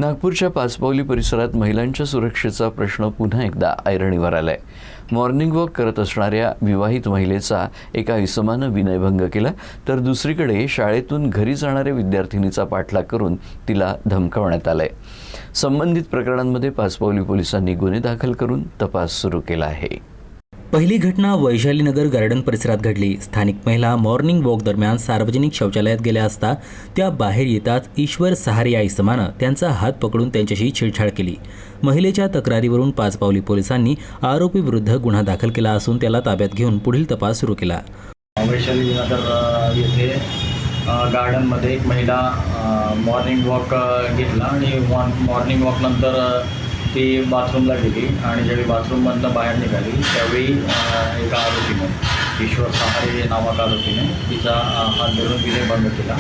नागपूरच्या पाचपावली परिसरात महिलांच्या सुरक्षेचा प्रश्न पुन्हा एकदा ऐरणीवर आलाय। मॉर्निंग वॉक करत असणाऱ्या विवाहित महिलेचा एका इसमानं विनयभंग केला, तर दुसरीकडे शाळेतून घरी जाणाऱ्या विद्यार्थिनीचा पाठलाग करून तिला धमकावण्यात आलाय। संबंधित प्रकरणांमध्ये पाचपावली पोलिसांनी गुन्हे दाखल करून तपास सुरू केला आहे। पहिली घटना वैशालीनगर गार्डन परिसरात घडली। स्थानिक महिला मॉर्निंग वॉक दरम्यान सार्वजनिक शौचालयात गेल्या असता त्या बाहेर येताच ईश्वर सहारे या इसमानं त्यांचा हात पकडून त्यांच्याशी छेडछाड केली। महिलेच्या तक्रारीवरून पाचपावली पोलिसांनी आरोपी विरुद्ध गुन्हा दाखल केला असून त्याला ताब्यात घेऊन पुढील तपास सुरू केला। वैशालीनगर येथे गार्डनमध्ये एक महिला मॉर्निंग वॉक घेतला आणि मॉर्निंग वॉक नंतर ती बाथरूमला गेली आणि ज्यावेळी बाथरूममधनं बाहेर निघाली त्यावेळी एका आरोपीने ईश्वर सहारे नावाक आरोपीने तिचा हात धरून विनयभंग केला।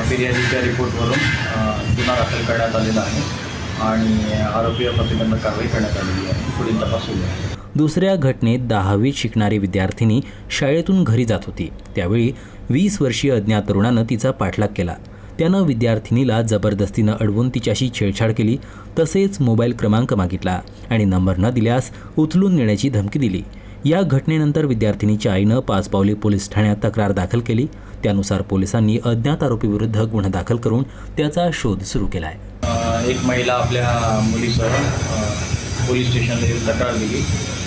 फिर्यादीच्या रिपोर्टवरून गुन्हा दाखल करण्यात आलेला आहे आणि आरोपीवर प्रतिबंधक कारवाई करण्यात आलेली आहे। पुढील तपास सुरू आहे। दुसऱ्या घटनेत 10वीत शिकणारी विद्यार्थिनी शाळेतून घरी जात होती। त्यावेळी 20 वर्षीय अज्ञात तरुणानं तिचा पाठलाग केला। त्यानं विद्यार्थिनीला जबरदस्तीनं अडवून तिच्याशी छेडछाड केली, तसेच मोबाईल क्रमांक मागितला आणि नंबर न दिल्यास उचलून नेण्याची धमकी दिली। या घटनेनंतर विद्यार्थिनीच्या आईनं पाचपावली पोलीस ठाण्यात तक्रार दाखल केली। त्यानुसार पोलिसांनी अज्ञात आरोपीविरुद्ध गुन्हा दाखल करून त्याचा शोध सुरू केला आहे। एक महिला आपल्या मुलीसह पोलीस स्टेशनला येऊन तक्रार दिली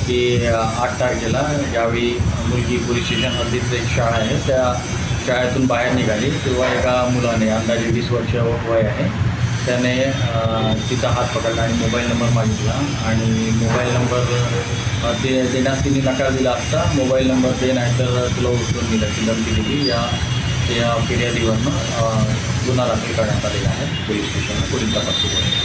की 8 तारखेला ज्यावेळी मुलगी पोलीस स्टेशन हद्दीत एक शाळा आहे त्या शाळेतून बाहेर निघाली तेव्हा एका मुलाने अंदाजे 20 वर्ष वय आहे त्याने तिचा हात पकडला आणि मोबाईल नंबर मागितला आणि मोबाईल नंबर देण्यास तिने नकार दिला असता मोबाईल नंबर दे नाही तर तुला उचलून दिल्याची धमकी दिली। या फिर्यादीवरनं गुन्हा दाखल करण्यात आलेला आहे। पोलीस स्टेशनला पुढील तपास सुरू आहे।